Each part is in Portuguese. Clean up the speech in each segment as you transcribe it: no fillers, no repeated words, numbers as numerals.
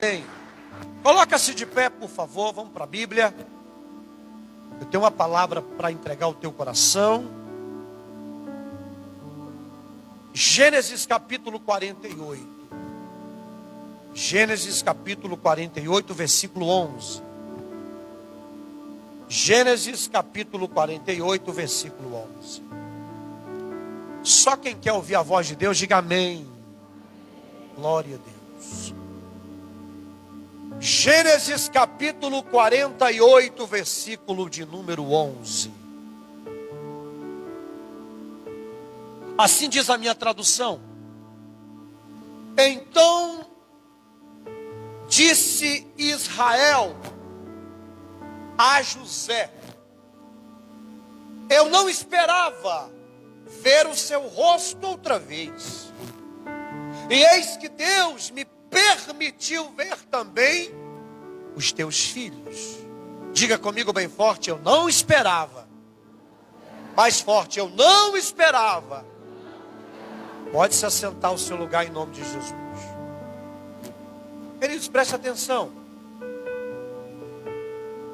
Amém. Coloca-se de pé, por favor, vamos para a Bíblia. Eu tenho uma palavra para entregar ao teu coração. Gênesis capítulo 48. Gênesis capítulo 48, versículo 11. Gênesis capítulo 48, versículo 11. Só quem quer ouvir a voz de Deus, diga amém. Glória a Deus. Gênesis capítulo 48, versículo de número 11. Assim diz a minha tradução. Então disse Israel a José: eu não esperava ver o seu rosto outra vez, e eis que Deus me permitiu ver também os teus filhos. Diga comigo bem forte: eu não esperava. Mais forte: eu não esperava. Pode se assentar ao seu lugar em nome de Jesus. Queridos, preste atenção.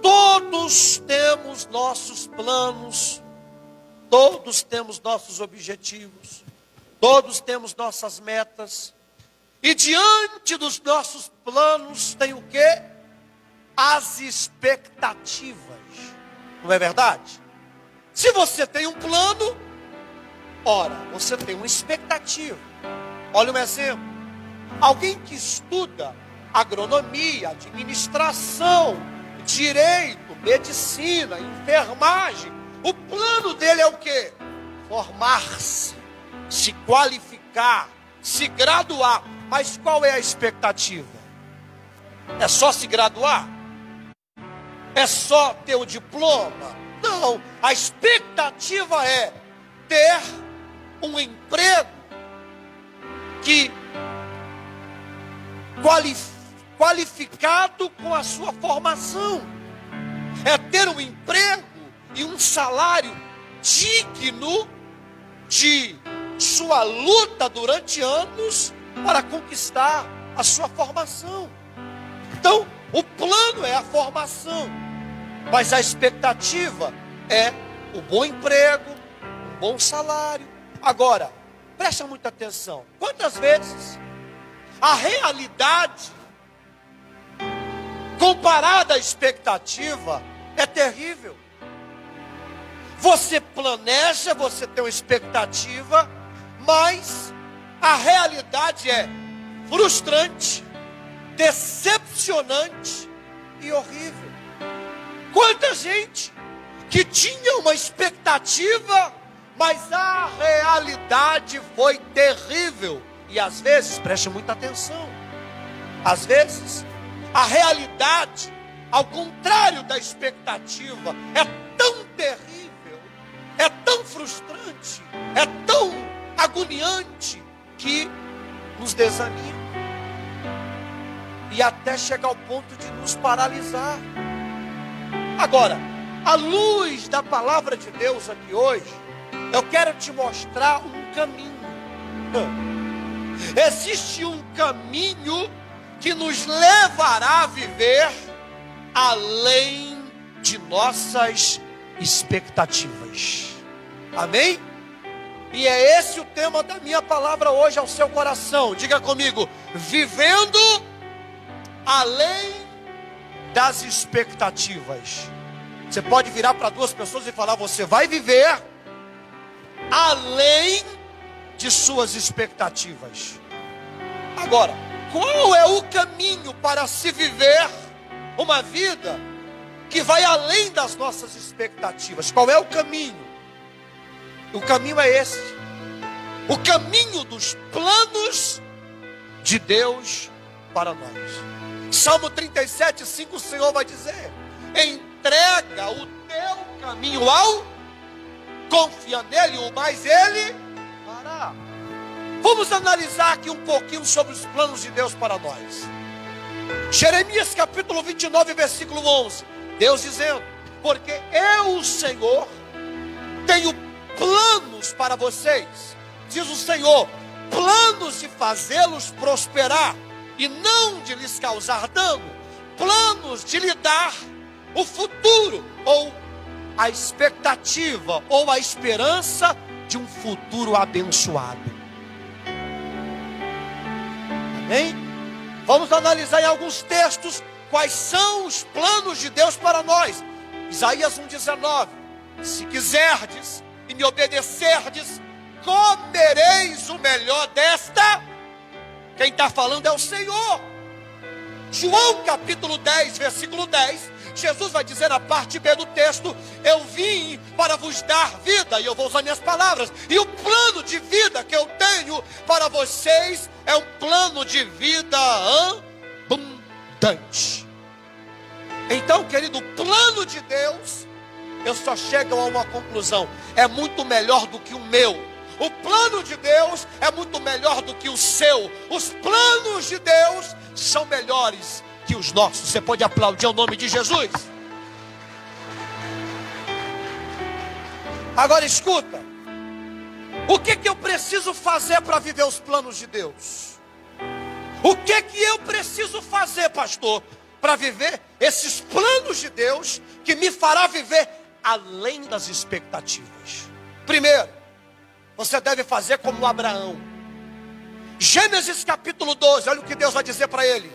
Todos temos nossos planos, todos temos nossos objetivos, todos temos nossas metas. E diante dos nossos planos tem o quê? As expectativas. Não é verdade? Se você tem um plano, ora, você tem uma expectativa. Olha um exemplo. Alguém que estuda agronomia, administração, direito, medicina, enfermagem, o plano dele é o quê? Formar-se, se qualificar, se graduar. Mas qual é a expectativa? É só se graduar? É só ter o diploma? Não, a expectativa é ter um emprego que qualificado com a sua formação. É ter um emprego e um salário digno de sua luta durante anos para conquistar a sua formação. Então, o plano é a formação, mas a expectativa é o bom emprego, um bom salário. Agora, presta muita atenção. Quantas vezes a realidade comparada à expectativa é terrível? Você planeja, você tem uma expectativa, mas a realidade é frustrante, decepcionante e horrível. Quanta gente que tinha uma expectativa, mas a realidade foi terrível. E às vezes, preste muita atenção, às vezes a realidade, ao contrário da expectativa, é tão terrível, é tão frustrante, é tão agoniante, que nos desanima e até chegar ao ponto de nos paralisar. Agora, à luz da palavra de Deus aqui hoje, eu quero te mostrar um caminho. Existe um caminho que nos levará a viver além de nossas expectativas. Amém? E é esse o tema da minha palavra hoje ao seu coração. Diga comigo: vivendo além das expectativas. Você pode virar para duas pessoas e falar: você vai viver além de suas expectativas. Agora, qual é o caminho para se viver uma vida que vai além das nossas expectativas? Qual é o caminho? O caminho é esse: o caminho dos planos de Deus para nós. Salmo 37, 5, o Senhor vai dizer: entrega o teu caminho ao, confia nele, o mais ele fará. Vamos analisar aqui um pouquinho sobre os planos de Deus para nós. Jeremias capítulo 29, versículo 11. Deus dizendo: porque eu, o Senhor, tenho planos para vocês, diz o Senhor, planos de fazê-los prosperar e não de lhes causar dano, planos de lhe dar o futuro, ou a expectativa, ou a esperança de um futuro abençoado. Amém? Vamos analisar em alguns textos quais são os planos de Deus para nós. Isaías 1,19: se quiserdes e me obedecerdes, comereis o melhor desta. Quem está falando é o Senhor. João capítulo 10, versículo 10, Jesus vai dizer na parte B do texto: eu vim para vos dar vida, e eu vou usar minhas palavras, e o plano de vida que eu tenho para vocês é um plano de vida abundante. Então, querido, o plano de Deus, eu só chego a uma conclusão: é muito melhor do que o meu. O plano de Deus é muito melhor do que o seu. Os planos de Deus são melhores que os nossos. Você pode aplaudir o nome de Jesus? Agora escuta, o que eu preciso fazer para viver os planos de Deus? O que eu preciso fazer, pastor, para viver esses planos de Deus que me fará viver além das expectativas? Primeiro, você deve fazer como Abraão. Gênesis capítulo 12, olha o que Deus vai dizer para ele: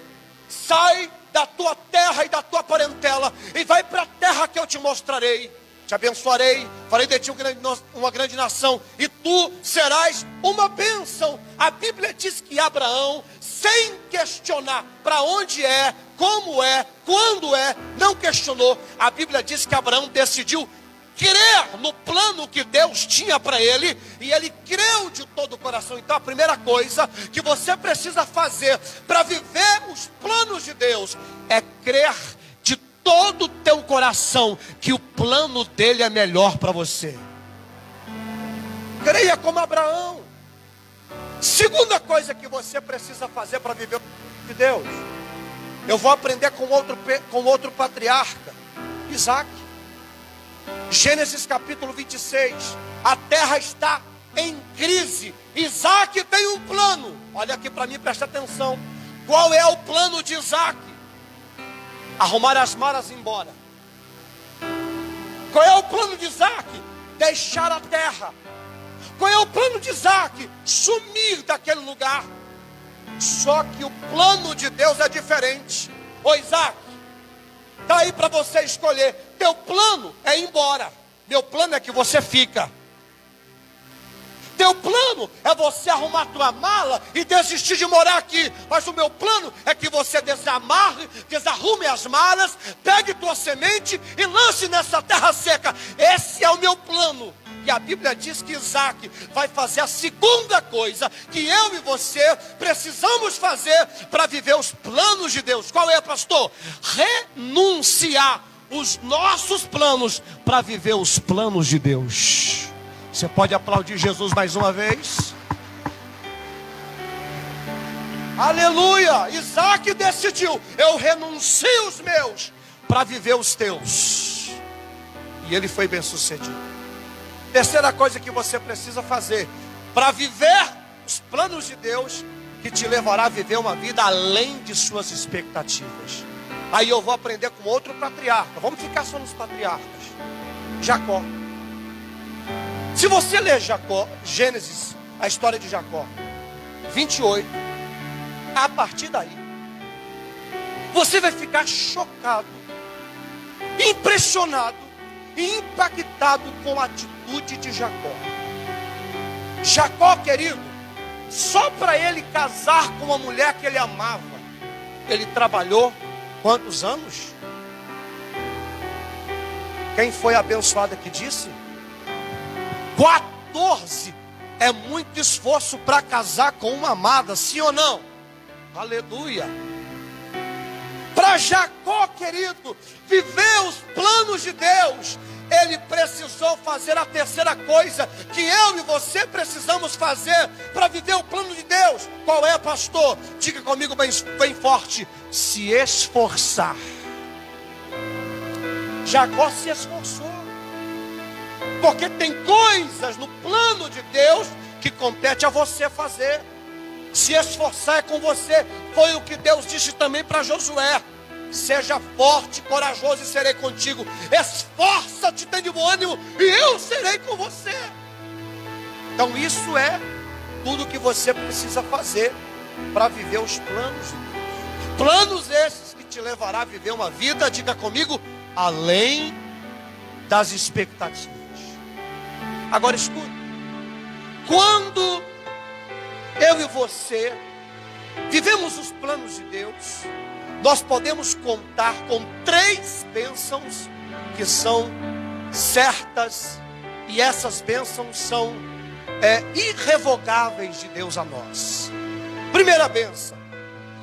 sai da tua terra e da tua parentela e vai para a terra que eu te mostrarei. Te abençoarei, farei de ti uma grande nação, e tu serás uma bênção. A Bíblia diz que Abraão, sem questionar para onde é, como é, quando é, não questionou. A Bíblia diz que Abraão decidiu crer no plano que Deus tinha para ele, e ele creu de todo o coração. Então a primeira coisa que você precisa fazer para viver os planos de Deus é crer de todo o teu coração que o plano dele é melhor para você. Creia como Abraão. Segunda coisa que você precisa fazer para viver o plano de Deus, eu vou aprender com outro patriarca, Isaac. Gênesis capítulo 26, a terra está em crise. Isaac tem um plano. Olha aqui para mim, presta atenção. Qual é o plano de Isaac? Arrumar as malas e ir embora. Qual é o plano de Isaac? Deixar a terra. Qual é o plano de Isaac? Sumir daquele lugar. Só que o plano de Deus é diferente. Ô Isaac, está aí para você escolher. Teu plano é ir embora. Meu plano é que você fica. Teu plano é você arrumar tua mala e desistir de morar aqui. Mas o meu plano é que você desarrume as malas, pegue tua semente e lance nessa terra seca. Esse é o meu plano. E a Bíblia diz que Isaac vai fazer a segunda coisa que eu e você precisamos fazer para viver os planos de Deus. Qual é, pastor? Renunciar os nossos planos para viver os planos de Deus. Você pode aplaudir Jesus mais uma vez? Aleluia! Isaac decidiu: eu renuncio os meus para viver os teus. E ele foi bem sucedido. Terceira coisa que você precisa fazer para viver os planos de Deus, que te levará a viver uma vida além de suas expectativas. Aí eu vou aprender com outro patriarca. Vamos ficar só nos patriarcas. Jacó. Se você ler Gênesis, a história de Jacó 28, a partir daí você vai ficar chocado, impressionado e impactado com a atitude de Jacó. Jacó, querido, só para ele casar com uma mulher que ele amava, ele trabalhou quantos anos? Quem foi abençoada que disse? 14. É muito esforço para casar com uma amada, sim ou não? Aleluia. Para Jacó, querido, viver os planos de Deus, ele precisou fazer a terceira coisa que eu e você precisamos fazer para viver o plano de Deus. Qual é, pastor? Diga comigo bem forte: se esforçar. Jacó se esforçou, porque tem coisas no plano de Deus que compete a você fazer. Se esforçar é com você. Foi o que Deus disse também para Josué. Seja forte, corajoso e serei contigo. Esforça-te, tenha bom ânimo e eu serei com você. Então isso é tudo que você precisa fazer para viver os planos de Deus. Planos esses que te levará a viver uma vida, diga comigo, além das expectativas. Agora escute. Quando eu e você vivemos os planos de Deus, nós podemos contar com 3 bênçãos que são certas, e essas bênçãos são irrevogáveis de Deus a nós. Primeira bênção,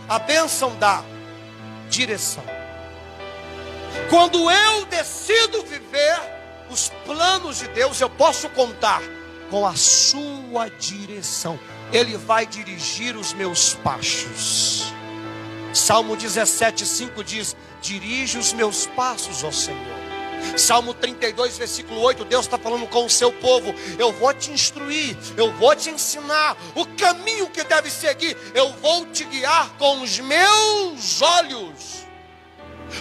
a bênção da direção. Quando eu decido viver os planos de Deus, eu posso contar com a sua direção. Ele vai dirigir os meus passos. Salmo 17:5 diz: dirige os meus passos, ó Senhor. Salmo 32, versículo 8, Deus está falando com o seu povo: eu vou te instruir, eu vou te ensinar o caminho que deve seguir, eu vou te guiar com os meus olhos.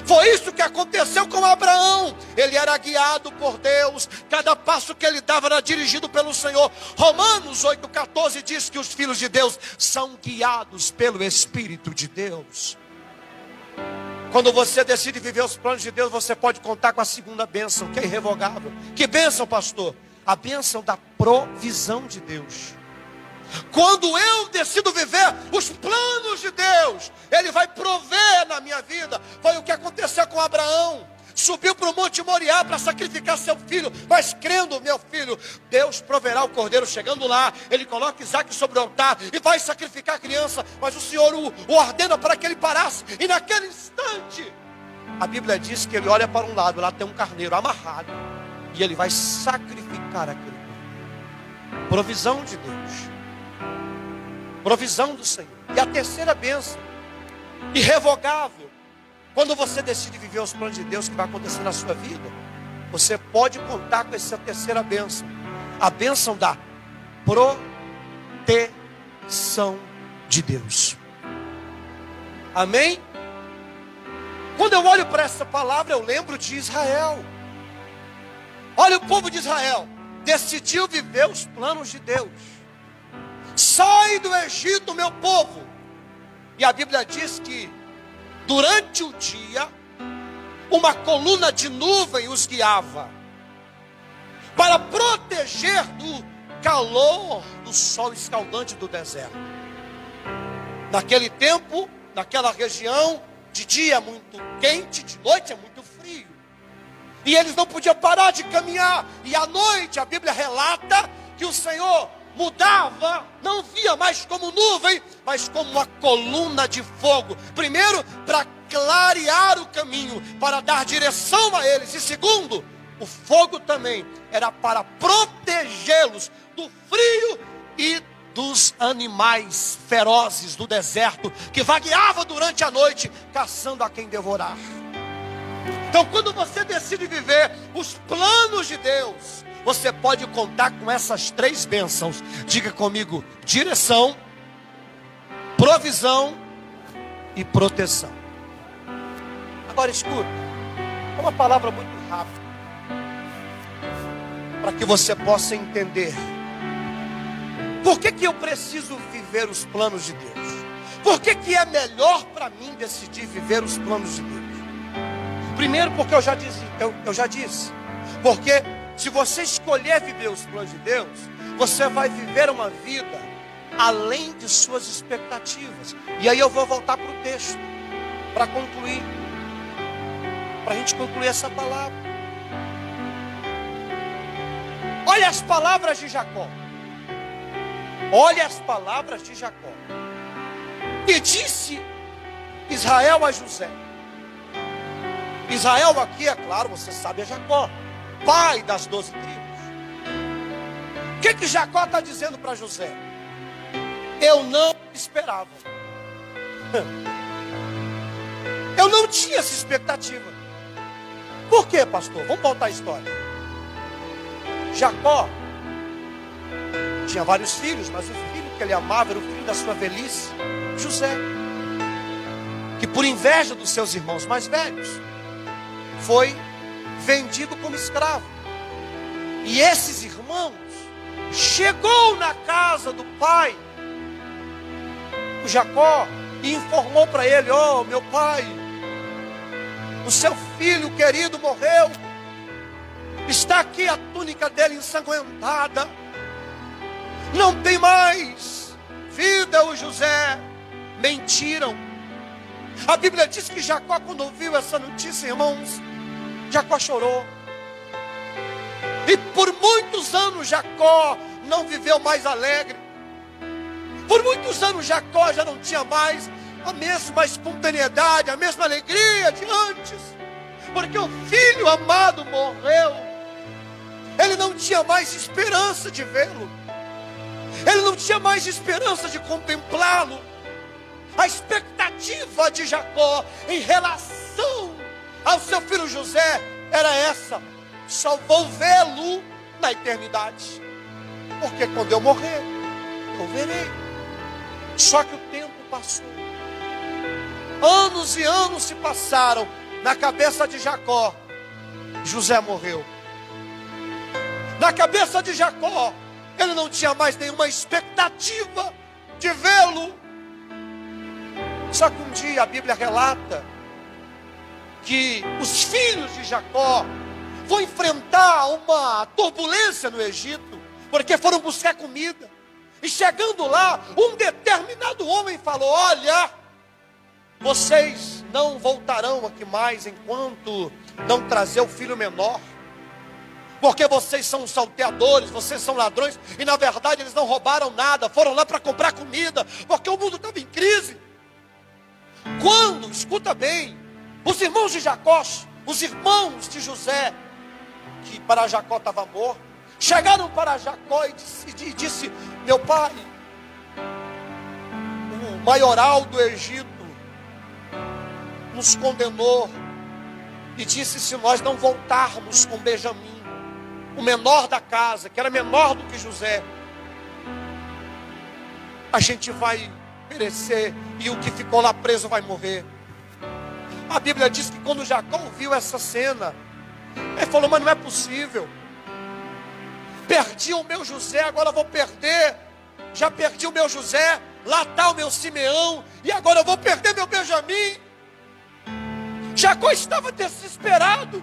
Foi isso que aconteceu com Abraão. Ele era guiado por Deus, cada passo que ele dava era dirigido pelo Senhor. Romanos 8,14 diz que os filhos de Deus são guiados pelo Espírito de Deus. Quando você decide viver os planos de Deus, você pode contar com a segunda bênção, que é irrevogável. Que bênção, pastor? A bênção da provisão de Deus. Quando eu decido viver os planos de Deus, Ele vai prover na minha vida. Foi o que aconteceu com Abraão. Subiu para o Monte Moriá para sacrificar seu filho, mas crendo, meu filho, Deus proverá o cordeiro. Chegando lá, ele coloca Isaac sobre o altar e vai sacrificar a criança, mas o Senhor o ordena para que ele parasse. E naquele instante, a Bíblia diz que ele olha para um lado, lá tem um carneiro amarrado, e ele vai sacrificar aquele cordeiro. Provisão de Deus, provisão do Senhor. E a terceira bênção, irrevogável. Quando você decide viver os planos de Deus que vai acontecer na sua vida, você pode contar com essa terceira bênção, a bênção da proteção de Deus. Amém? Quando eu olho para essa palavra, eu lembro de Israel. Olha, o povo de Israel decidiu viver os planos de Deus. Sai do Egito, meu povo. E a Bíblia diz que durante o dia, uma coluna de nuvem os guiava, para proteger do calor do sol escaldante do deserto. Naquele tempo, naquela região, de dia é muito quente, de noite é muito frio. E eles não podiam parar de caminhar. E à noite, a Bíblia relata que o Senhor mudava, não via mais como nuvem, mas como uma coluna de fogo. Primeiro, para clarear o caminho, para dar direção a eles. E segundo, o fogo também era para protegê-los do frio e dos animais ferozes do deserto, que vagueavam durante a noite, caçando a quem devorar. Então, quando você decide viver os planos de Deus, você pode contar com essas 3 bênçãos. Diga comigo: direção, provisão e proteção. Agora escuta, é uma palavra muito rápida, para que você possa entender. Por que eu preciso viver os planos de Deus? Por que é melhor para mim decidir viver os planos de Deus? Primeiro, porque eu já disse. Porque se você escolher viver os planos de Deus, você vai viver uma vida além de suas expectativas. E aí eu vou voltar para o texto, para concluir, para a gente concluir essa palavra. Olha as palavras de Jacó. Olha as palavras de Jacó. E disse Israel a José. Israel aqui, é claro, você sabe, é Jacó, pai das 12 tribos. O que Jacó está dizendo para José? Eu não esperava. Eu não tinha essa expectativa. Por quê, pastor? Vamos voltar a história. Jacó tinha vários filhos, mas o filho que ele amava era o filho da sua velhice, José, que por inveja dos seus irmãos mais velhos, foi vendido como escravo. E esses irmãos, chegou na casa do pai, o Jacó, e informou para ele: ó, meu pai, o seu filho querido morreu, está aqui a túnica dele ensanguentada, não tem mais vida o José. Mentiram. A Bíblia diz que Jacó, quando ouviu essa notícia, irmãos, Jacó chorou. E por muitos anos Jacó não viveu mais alegre. Por muitos anos Jacó já não tinha mais a mesma espontaneidade, a mesma alegria de antes. Porque o filho amado morreu. Ele não tinha mais esperança de vê-lo. Ele não tinha mais esperança de contemplá-lo. A expectativa de Jacó em relação ao seu filho José era essa: só vou vê-lo na eternidade, porque quando eu morrer, eu verei. Só que o tempo passou, anos e anos se passaram. Na cabeça de Jacó, José morreu. Na cabeça de Jacó, ele não tinha mais nenhuma expectativa de vê-lo. Só que um dia a Bíblia relata que os filhos de Jacó vão enfrentar uma turbulência no Egito, porque foram buscar comida. E chegando lá, um determinado homem falou: olha, vocês não voltarão aqui mais enquanto não trazer o filho menor, porque vocês são salteadores, vocês são ladrões. E na verdade eles não roubaram nada, foram lá para comprar comida, porque o mundo estava em crise. Quando, escuta bem, os irmãos de Jacó, os irmãos de José, que para Jacó estava morto, chegaram para Jacó e disse: meu pai, o maioral do Egito nos condenou e disse: se nós não voltarmos com Benjamim, o menor da casa, que era menor do que José, a gente vai perecer e o que ficou lá preso vai morrer. A Bíblia diz que quando Jacó viu essa cena, ele falou: mas não é possível, perdi o meu José, agora vou perder, já perdi o meu José, lá está o meu Simeão, e agora eu vou perder meu Benjamim. Jacó estava desesperado.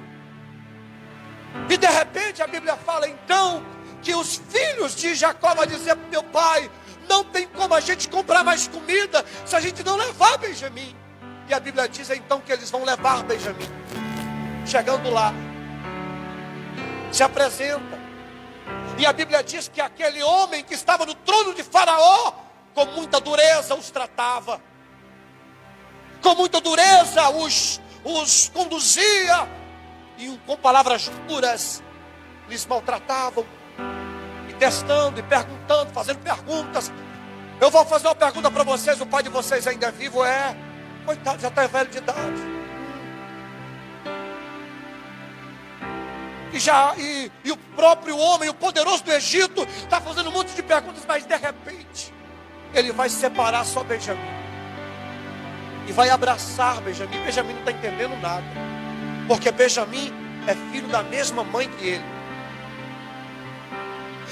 E de repente a Bíblia fala então que os filhos de Jacó vão dizer: meu pai, não tem como a gente comprar mais comida se a gente não levar Benjamim. E a Bíblia diz então que eles vão levar Benjamim. Chegando lá, se apresenta. E a Bíblia diz que aquele homem que estava no trono de Faraó, com muita dureza os tratava, com muita dureza os conduzia, e com palavras duras lhes maltratavam, e testando e perguntando, fazendo perguntas. Eu vou fazer uma pergunta para vocês: o pai de vocês ainda é vivo? É, coitado, já está velho de idade. E o próprio homem, o poderoso do Egito, está fazendo um monte de perguntas, mas de repente ele vai separar só Benjamim e vai abraçar Benjamim. Benjamim não está entendendo nada, porque Benjamim é filho da mesma mãe que ele.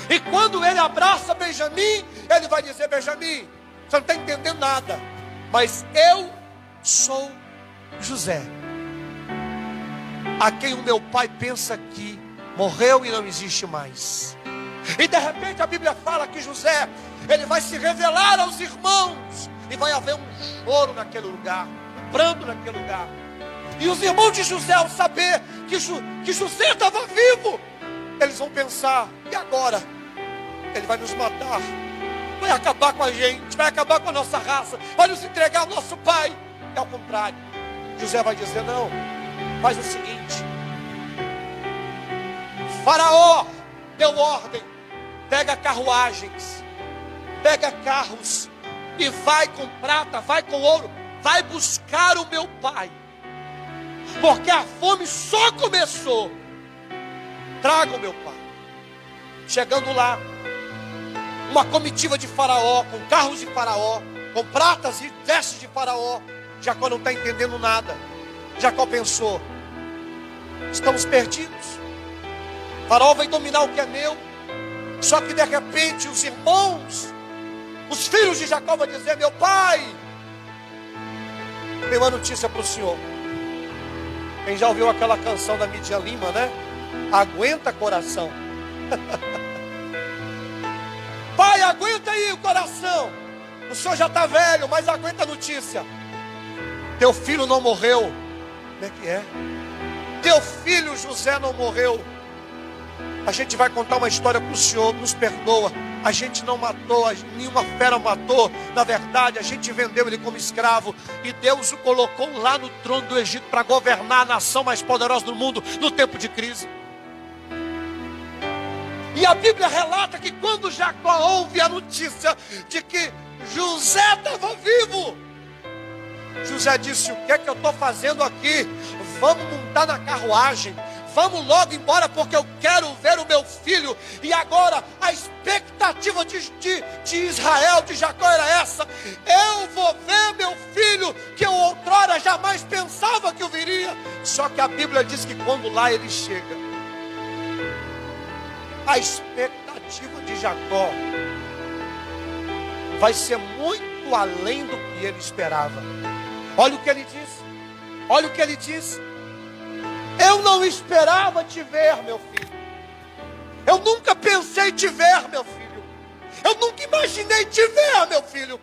E quando ele abraça Benjamim, ele vai dizer: Benjamim, você não está entendendo nada, mas eu sou José, a quem o meu pai pensa que morreu e não existe mais. E de repente a Bíblia fala que José, ele vai se revelar aos irmãos, e vai haver um choro naquele lugar, um pranto naquele lugar. E os irmãos de José, ao saber que José estava vivo, eles vão pensar: e agora? Ele vai nos matar, vai acabar com a gente, vai acabar com a nossa raça, vai nos entregar ao nosso pai. E ao contrário, José vai dizer: não, faz o seguinte, Faraó deu ordem, pega carruagens, pega carros, e vai com prata, vai com ouro, vai buscar o meu pai, porque a fome só começou. Traga o meu pai. Chegando lá, uma comitiva de Faraó, com carros de Faraó, com pratas e vestes de Faraó. Jacó não está entendendo nada. Jacó pensou: estamos perdidos. Faraó vai dominar o que é meu. Só que de repente os irmãos, os filhos de Jacó vão dizer: meu pai, tem uma notícia para o senhor. Quem já ouviu aquela canção da Mídia Lima, né? Aguenta, coração. Pai, aguenta aí o coração. O senhor já está velho, mas aguenta a notícia. Teu filho não morreu. Como é que é? Teu filho José não morreu. A gente vai contar uma história para o senhor. Nos perdoa. A gente não matou, nenhuma fera matou. Na verdade, a gente vendeu ele como escravo. E Deus o colocou lá no trono do Egito para governar a nação mais poderosa do mundo no tempo de crise. E a Bíblia relata que quando Jacó ouve a notícia de que José estava vivo, José disse: o que é que eu estou fazendo aqui? Vamos montar na carruagem. Vamos logo embora, porque eu quero ver o meu filho. E agora a expectativa de Israel, de Jacó, era essa: eu vou ver meu filho, que eu outrora jamais pensava que eu viria. Só que a Bíblia diz que quando lá ele chega, a expectativa de Jacó vai ser muito além do que ele esperava. Olha o que ele diz. Olha o que ele diz: eu não esperava te ver, meu filho. Eu nunca pensei te ver, meu filho. Eu nunca imaginei te ver, meu filho.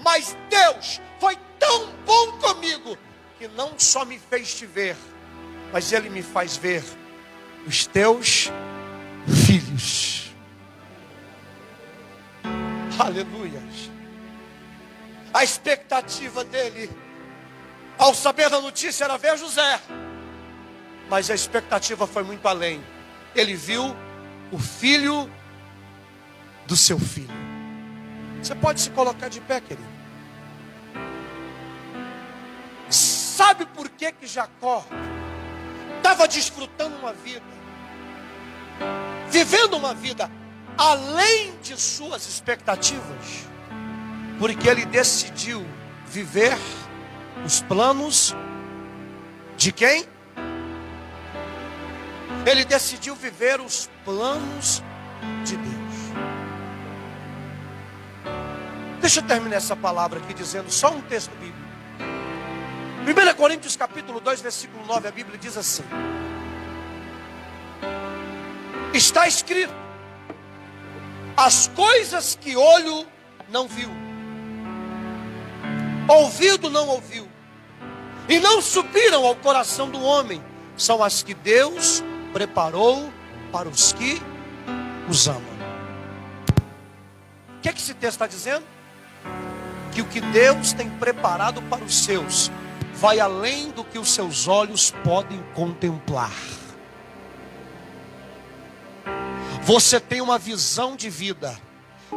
Mas Deus foi tão bom comigo que não só me fez te ver, mas Ele me faz ver os teus filhos. Aleluia. A expectativa dele, ao saber da notícia, era ver José. Mas a expectativa foi muito além. Ele viu o filho do seu filho. Você pode se colocar de pé, querido. Sabe por que Jacó estava desfrutando uma vida, vivendo uma vida além de suas expectativas? Porque ele decidiu viver os planos de quem? Ele decidiu viver os planos de Deus. Deixa eu terminar essa palavra aqui dizendo só um texto bíblico. 1 Coríntios capítulo 2, versículo 9, a Bíblia diz assim: está escrito: as coisas que olho não viu, ouvido não ouviu, e não subiram ao coração do homem, são as que Deus preparou para os que os amam. O que esse texto está dizendo? Que o que Deus tem preparado para os seus vai além do que os seus olhos podem contemplar. Você tem uma visão de vida,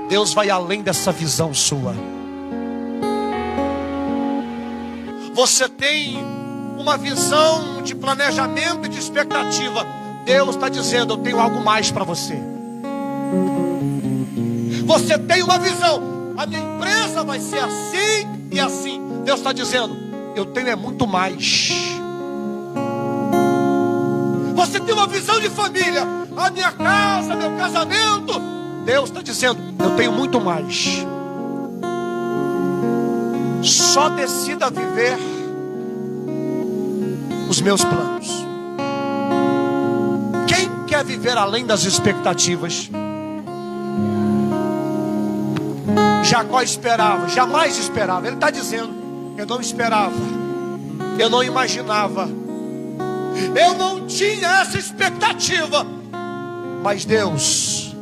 Deus vai além dessa visão sua. Você tem uma visão de planejamento e de expectativa, Deus está dizendo: eu tenho algo mais para você. Você tem uma visão: a minha empresa vai ser assim e assim. Deus está dizendo: eu tenho muito mais. Você tem uma visão de família: a minha casa, meu casamento. Deus está dizendo: eu tenho muito mais. Só decida viver os meus planos. Quem quer viver além das expectativas? Jacó esperava, jamais esperava. Ele está dizendo: eu não esperava, eu não imaginava, eu não tinha essa expectativa, mas Deus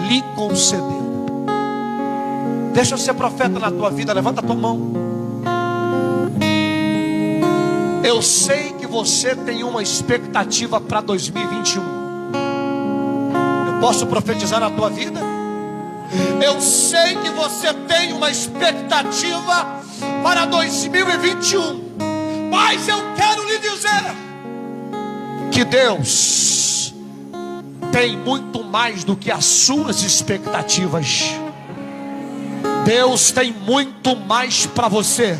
lhe concedeu. Deixa eu ser profeta na tua vida. Levanta a tua mão. Eu sei que você tem uma expectativa para 2021. Eu posso profetizar na tua vida? Eu sei que você tem uma expectativa para 2021. Mas eu quero lhe dizer que Deus tem muito mais do que as suas expectativas. Deus tem muito mais para você.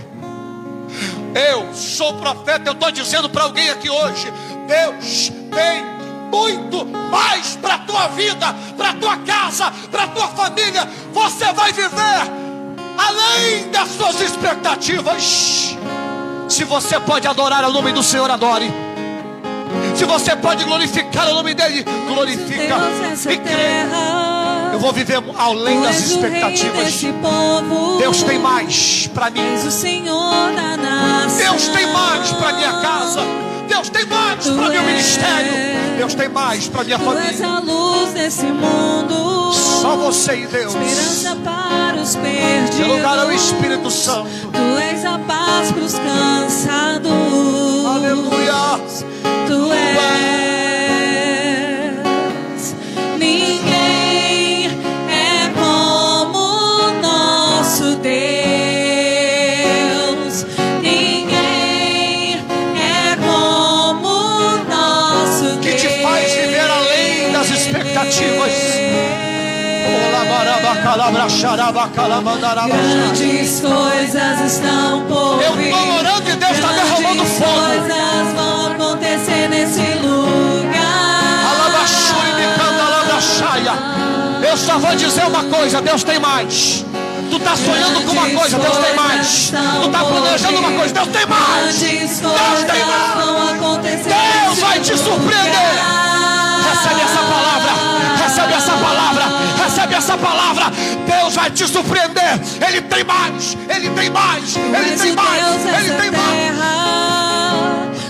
Eu sou profeta, eu estou dizendo para alguém aqui hoje: Deus tem muito mais para a tua vida, para a tua casa, para a tua família. Você vai viver além das suas expectativas. Se você pode adorar o nome do Senhor, adore. Se você pode glorificar o nome dele, glorifica e crê. Eu vou viver além das expectativas. Deus tem mais para mim. Deus tem mais para minha casa. Deus tem mais para meu ministério. Deus tem mais para minha família. Tu és a luz desse mundo. Só você e Deus. Esperança para os perdidos. Seu lugar é o Espírito Santo. Tu és a paz para os cansados. Aleluia. Tu és. Ninguém é como o nosso Deus. Ninguém é como o nosso Deus. Que te faz viver além das expectativas. Grandes coisas estão por Eu vir. estou orando e Deus está derramando fogo. Grandes coisas vão acontecer nesse lugar. Eu só vou dizer uma coisa: Deus tem mais. Tu está sonhando com uma coisa, Deus tem mais. Tu está planejando uma coisa, Deus tem mais. Deus tem mais. Deus vai te surpreender. Recebe essa palavra. Recebe essa palavra. Recebe essa palavra. Deus vai te surpreender. Ele tem mais. Ele tem mais. Ele tem mais. Ele tem mais.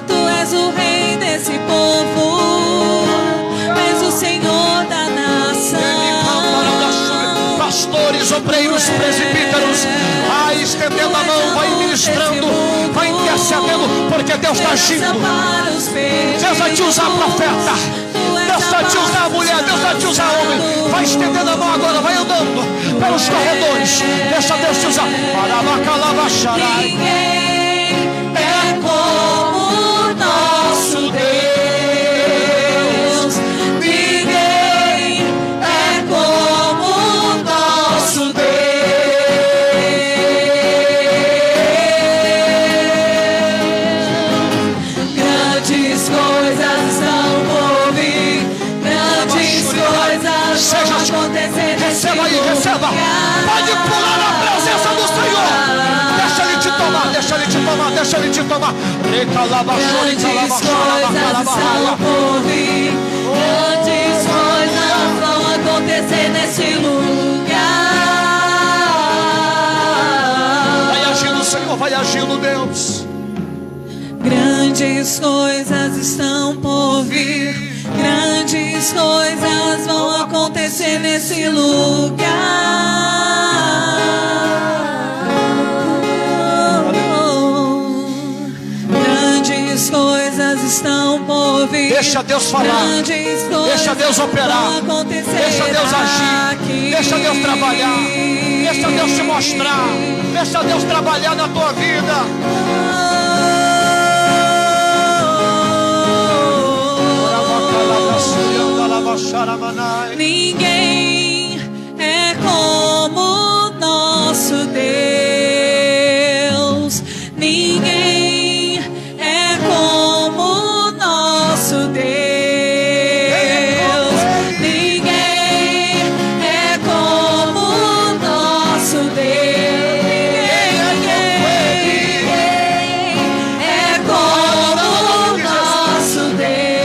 Tu és o rei desse povo. És o Senhor da nação. Pastores, obreiros, presbíteros, vai estendendo a mão, vai ministrando, vai intercedendo, porque Deus está agindo. Deus vai te usar, profeta. Deus vai te usar, mulher. Deus vai te usar, homem. Vai estendendo a mão agora, vai andando pelos corredores. Deixa Deus te usar. Ninguém é como o nosso Deus. Ninguém é como o nosso Deus. Grandes coisas estão por vir. Grandes coisas vão acontecer. Receba aí, receba. Pode pular na presença do Senhor. Deixa Ele te tomar, deixa Ele te tomar, deixa Ele te tomar. Grandes coisas estão por vir. Grandes coisas vão acontecer nesse lugar. Vai agindo, Senhor, vai agindo, Deus. Grandes coisas estão por vir. Grandes coisas vão acontecer nesse lugar. Grandes coisas estão por vir. Deixa Deus falar. Deixa Deus operar. Deixa Deus agir. Deixa Deus trabalhar. Deixa Deus te mostrar. Deixa Deus trabalhar na tua vida. Ninguém é como o nosso Deus. Ninguém é como o nosso Deus. Ninguém é como o nosso Deus. Ninguém é como o nosso Deus.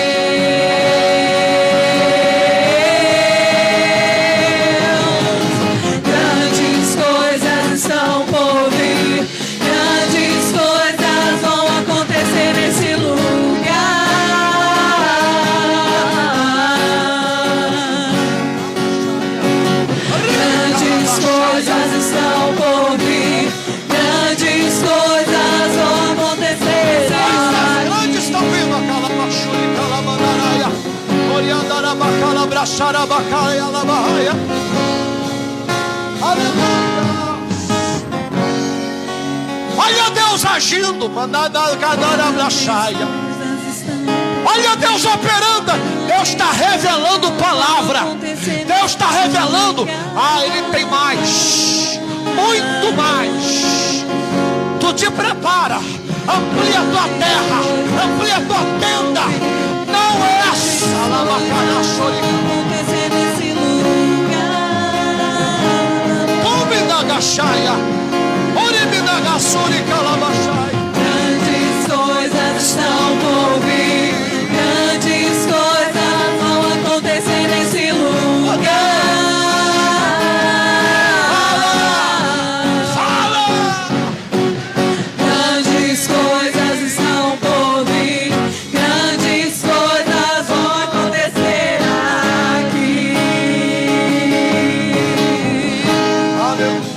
Olha Deus agindo. Olha Deus operando. Deus está revelando palavra. Deus está revelando. Ele tem mais. muito mais. Tu te prepara, amplia a tua terra, amplia a tua tenda. Não é acontecer nesse lugar. Gachaia, Oribinagasuri Calabachai. Grandes coisas estão por vir, grandes coisas vão acontecer nesse lugar. Fala! Grandes coisas estão por vir, grandes coisas vão acontecer aqui. Aleluia.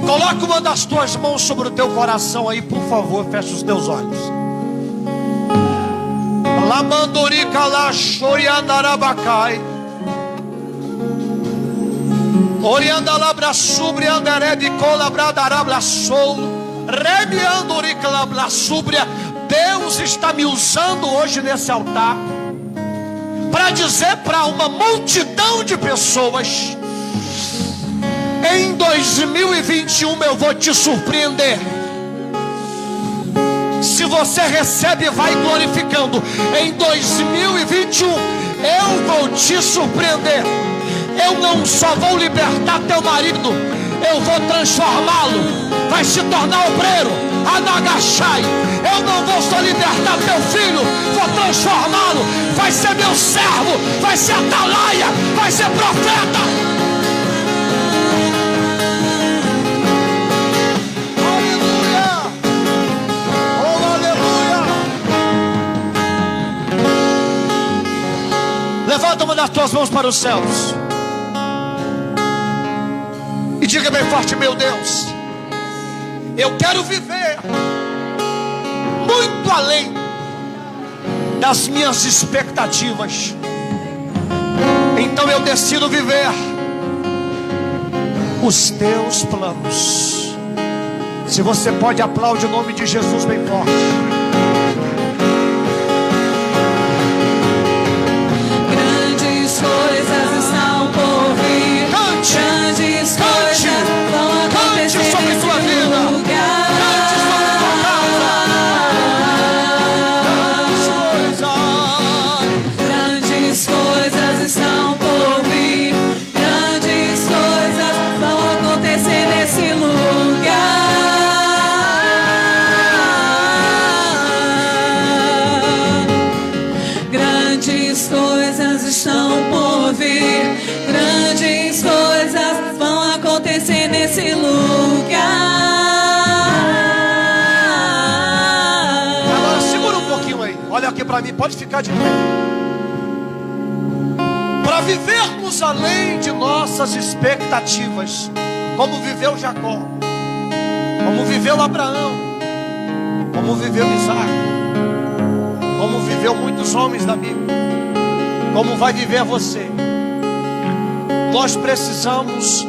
Coloca uma das tuas mãos sobre o teu coração aí, por favor, fecha os teus olhos. Lamandorica lá, Choriandarabacai. Oriandalabra subria anderede colabradarabla sou. Rebiandorica labla subria. Deus está me usando hoje nesse altar para dizer para uma multidão de pessoas: em 2021 eu vou te surpreender. Se você recebe, vai glorificando. Em 2021 eu vou te surpreender. Eu não só vou libertar teu marido, eu vou transformá-lo. Vai se tornar obreiro. Anagachai. Eu não vou só libertar teu filho, vou transformá-lo. Vai ser meu servo, vai ser atalaia, vai ser profeta. Levanta uma das tuas mãos para os céus e diga bem forte: meu Deus, eu quero viver muito além das minhas expectativas. Então eu decido viver os teus planos. Se você pode, aplaude o nome de Jesus bem forte. Coisas estão por vir, Cante, grandes cante, coisas vão acontecer cante sobre sua nesse vida, lugar. cante sobre tua casa. Grandes coisas estão por vir, grandes coisas vão acontecer nesse lugar. Grandes coisas estão por vir, grandes coisas vão acontecer nesse lugar. Agora segura um pouquinho aí, olha aqui para mim, pode ficar de pé. Para vivermos além de nossas expectativas, como viveu Jacó, como viveu Abraão, como viveu Isaac, como viveu muitos homens da Bíblia, como vai viver você, nós precisamos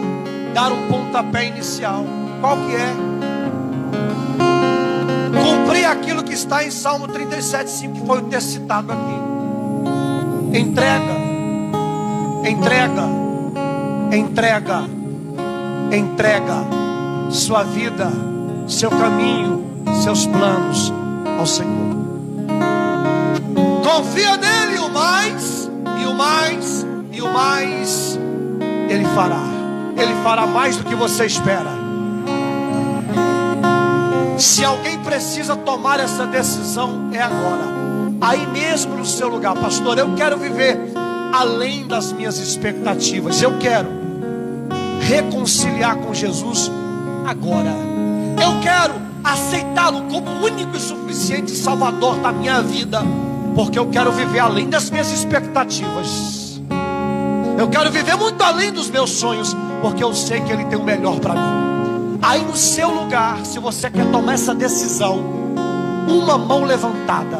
dar um pontapé inicial. Qual que é? Cumprir aquilo que está em Salmo 37:5, que foi o texto citado aqui. Entrega, entrega, entrega, entrega sua vida, seu caminho, seus planos ao Senhor. Confia nele, o mais, e o mais, e o mais Ele fará. Ele fará mais do que você espera. Se alguém precisa tomar essa decisão, é agora. Aí mesmo no seu lugar: pastor, eu quero viver além das minhas expectativas. Eu quero reconciliar com Jesus agora. Eu quero aceitá-lo como único e suficiente Salvador da minha vida, porque eu quero viver além das minhas expectativas. Eu quero viver muito além dos meus sonhos, porque eu sei que Ele tem o melhor para mim. Aí no seu lugar, se você quer tomar essa decisão, uma mão levantada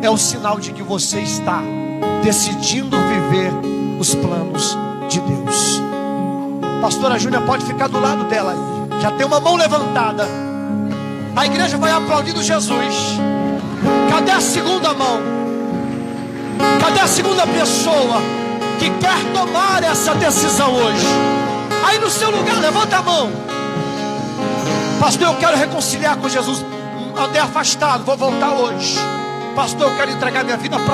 é o sinal de que você está decidindo viver os planos de Deus. Pastora Júlia pode ficar do lado dela aí. Já tem uma mão levantada. A igreja vai aplaudindo Jesus. Cadê a segunda mão? Cadê a segunda pessoa? que quer tomar essa decisão hoje. Aí no seu lugar, levanta a mão. Pastor, eu quero reconciliar com Jesus. Andei afastado, vou voltar hoje. Pastor, eu quero entregar minha vida para